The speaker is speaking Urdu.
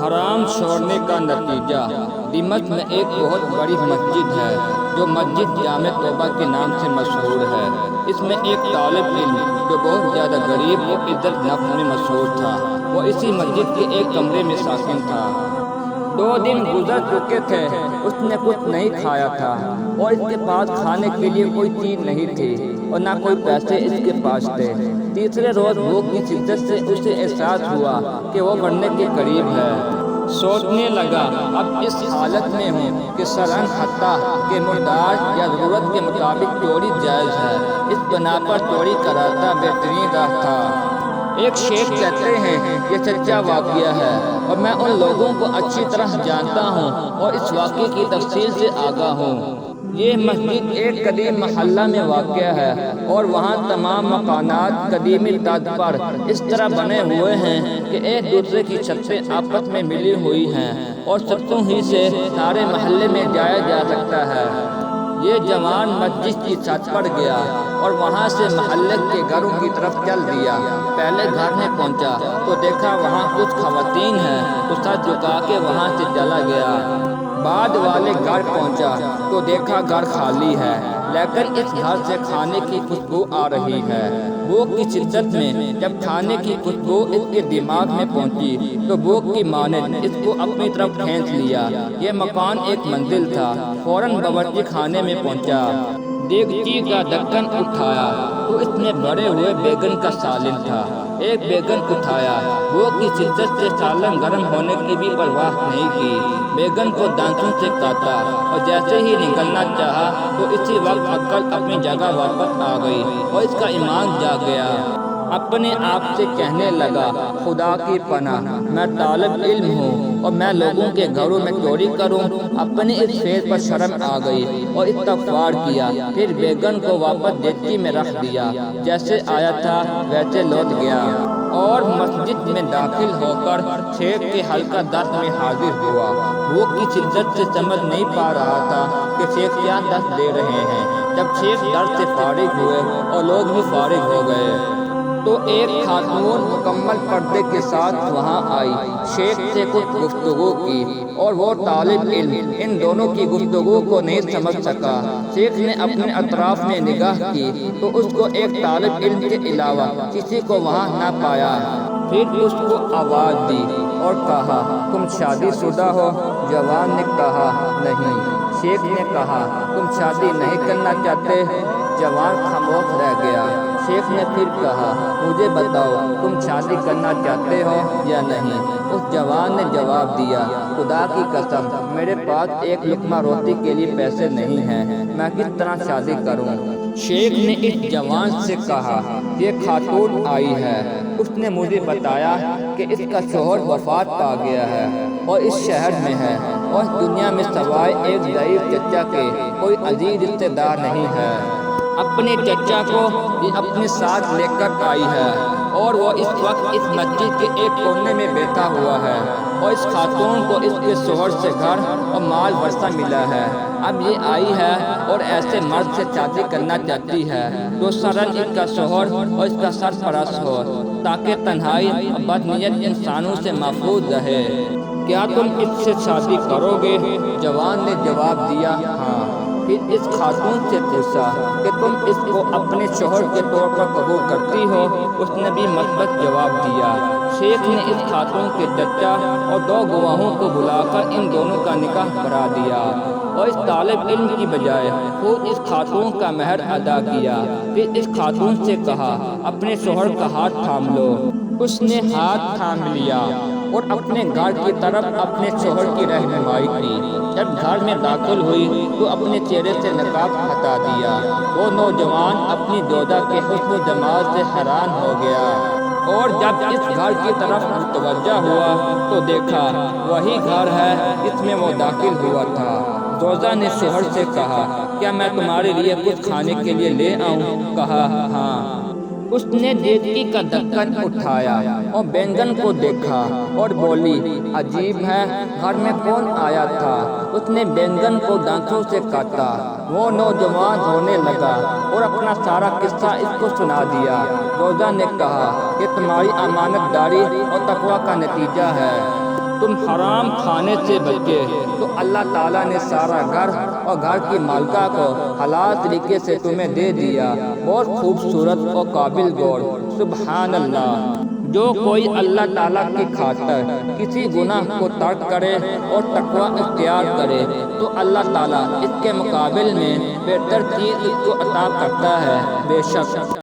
حرام چھوڑنے کا نتیجہ۔ دمشق میں ایک بہت بڑی مسجد ہے جو مسجد جامع توبہ کے نام سے مشہور ہے۔ اس میں ایک طالب علم جو بہت زیادہ غریب اور عزت نفس میں مشہور تھا، وہ اسی مسجد کے ایک کمرے میں ساکن تھا۔ 2 دن گزر چکے تھے، اس نے کچھ نہیں کھایا تھا اور اس کے پاس کھانے کے لیے کوئی چیز نہیں تھی اور نہ کوئی پیسے اس کے پاس تھے۔ تیسرے روز بھوک کی شدت سے اسے احساس ہوا کہ وہ مرنے کے قریب ہے۔ سوچنے لگا اب اس حالت میں ہوں کہ سرہنگ حتیٰ کہ مقدار یا ضرورت کے مطابق چوری جائز ہے، اس بنا پر چوری کراتا بہترین راہ تھا۔ ایک شیخ کہتے ہیں یہ سچا واقعہ ہے اور میں ان لوگوں کو اچھی طرح جانتا ہوں اور اس واقعے کی تفصیل سے آگاہ ہوں۔ یہ مسجد ایک قدیم محلہ میں واقع ہے اور وہاں تمام مکانات قدیمی طرز پر اس طرح بنے ہوئے ہیں کہ ایک دوسرے کی چھتیں آپس میں ملی ہوئی ہیں اور چھتوں ہی سے سارے محلے میں جایا جا سکتا ہے۔ یہ جوان مسجد کی چھت پر گیا اور وہاں سے محلے کے گھروں کی طرف چل دیا۔ پہلے گھر میں پہنچا تو دیکھا وہاں کچھ خواتین ہیں تو سر جھکا کے وہاں سے چلا گیا۔ بعد والے گھر پہنچا تو دیکھا گھر خالی ہے، لیکن اس گھر سے کھانے کی خوشبو آ رہی ہے۔ بھوک کی شدت میں جب کھانے کی خوشبو اس کے دماغ میں پہنچی تو بھوک کی مانند اس کو اپنی طرف کھینچ لیا۔ یہ مکان ایک منزل تھا۔ فوراً باورچی خانے میں پہنچا، دیگچی کا ڈھکن اٹھایا تو اس میں بھرے ہوئے بیگن کا سالن تھا۔ ایک بیگن اٹھایا، بھوک کی شدت سے سالن گرم ہونے کی بھی پرواہ نہیں کی، بیگن کو دانتوں سے کاٹا اور جیسے ہی نگلنا چاہا تو اسی وقت عقل اپنی جگہ واپس آ گئی اور اس کا ایمان جاگ گیا۔ اپنے آپ سے کہنے لگا خدا کی پناہ، میں طالب علم ہوں اور میں لوگوں کے گھروں میں چوری کروں؟ اپنے اس فعل پر شرم آ گئی اور استغفار کیا، پھر بیگن کو واپس دیگچی میں رکھ دیا، جیسے آیا تھا ویسے لوٹ گیا اور مسجد میں داخل ہو کر شیخ کے حلقہ درس میں حاضر ہوا۔ بھوک کی شدت سے سمجھ نہیں پا رہا تھا کہ شیخ کیا درس دے رہے ہیں۔ جب شیخ درس سے فارغ ہوئے اور لوگ بھی فارغ ہو گئے تو ایک خاتون مکمل پردے کے ساتھ وہاں آئی، شیخ سے کچھ گفتگو کی اور وہ طالب علم ان دونوں کی گفتگو کو نہیں سمجھ سکا۔ شیخ نے اپنے اطراف میں نگاہ کی تو اس کو ایک طالب علم کے علاوہ کسی کو وہاں نہ پایا۔ پھر اس کو آواز دی اور کہا تم شادی شدہ ہو؟ جوان نے کہا نہیں۔ شیخ نے کہا تم شادی نہیں کرنا چاہتے؟ جوان خاموش رہ گیا۔ شیخ نے پھر کہا مجھے بتاؤ تم شادی کرنا چاہتے ہو یا نہیں؟ اس جوان نے جواب دیا خدا کی قسم میرے پاس ایک لقمہ روٹی کے لیے پیسے نہیں ہیں، میں کس طرح شادی کروں؟ شیخ نے اس جوان سے کہا یہ خاتون آئی ہے، اس نے مجھے بتایا کہ اس کا شوہر وفات پا گیا ہے اور اس شہر میں ہے اور دنیا میں سوائے ایک ضعیف چچا کے کوئی عزیز رشتہ دار نہیں ہے۔ اپنے چچا کو یہ اپنے ساتھ لے کر آئی ہے اور وہ اس وقت اس مسجد کے ایک کونے میں بیٹھا ہوا ہے اور اس خاتون کو اس کے شوہر سے گھر اور مال ورثہ ملا ہے۔ اب یہ آئی ہے اور ایسے مرد سے شادی کرنا چاہتی ہے جو سرن اس کا شوہر اور اس کا سرپرست ہو تاکہ تنہائی اور بدنیت انسانوں سے محفوظ رہے۔ کیا تم اس سے شادی کرو گے؟ جوان نے جواب دیا ہاں۔ پھر اس خاتون سے پوچھا کہ تم اس کو اپنے شوہر کے طور پر قبول کرتی ہو؟ اس نے بھی مثبت جواب دیا۔ شیخ نے اس خاتون کے چچا اور 2 گواہوں کو بلا کر ان دونوں کا نکاح کرا دیا اور اس طالب علم کی بجائے خود اس خاتون کا مہر ادا کیا۔ پھر اس خاتون سے کہا اپنے شوہر کا ہاتھ تھام لو۔ اس نے ہاتھ تھام لیا اور اپنے گھر کی طرف اپنے شوہر کی رہنمائی کی۔ جب گھر میں داخل ہوئی تو اپنے چہرے سے نقاب ہٹا دیا۔ وہ نوجوان اپنی جوزہ کے حسن و جمال سے حیران ہو گیا اور جب اس گھر کی طرف متوجہ ہوا تو دیکھا وہی گھر ہے جس میں وہ داخل ہوا تھا۔ جوزہ نے شوہر سے کہا کیا میں تمہارے لیے کچھ کھانے کے لیے لے آؤں؟ کہا ہاں۔ اس نے دیگچی کا ڈھکن اٹھایا اور بینگن کو دیکھا اور بولی عجیب ہے، گھر میں کون آیا تھا؟ اس نے بینگن کو دانتوں سے کاٹا۔ وہ نوجوان رونے لگا اور اپنا سارا قصہ اس کو سنا دیا۔ روزہ نے کہا یہ تمہاری امانت داری اور تقوی کا نتیجہ ہے۔ تم حرام کھانے سے بچے تو اللہ تعالیٰ نے سارا گھر اور گھر کی مالکہ کو حلال طریقے سے تمہیں دے دیا۔ بہت خوبصورت اور قابل غور۔ سبحان اللہ۔ جو کوئی اللہ تعالیٰ کی خاطر کسی گناہ کو ترک کرے اور تقوی اختیار کرے تو اللہ تعالیٰ اس کے مقابل میں بہتر چیز اس کو عطا کرتا ہے۔ بے شک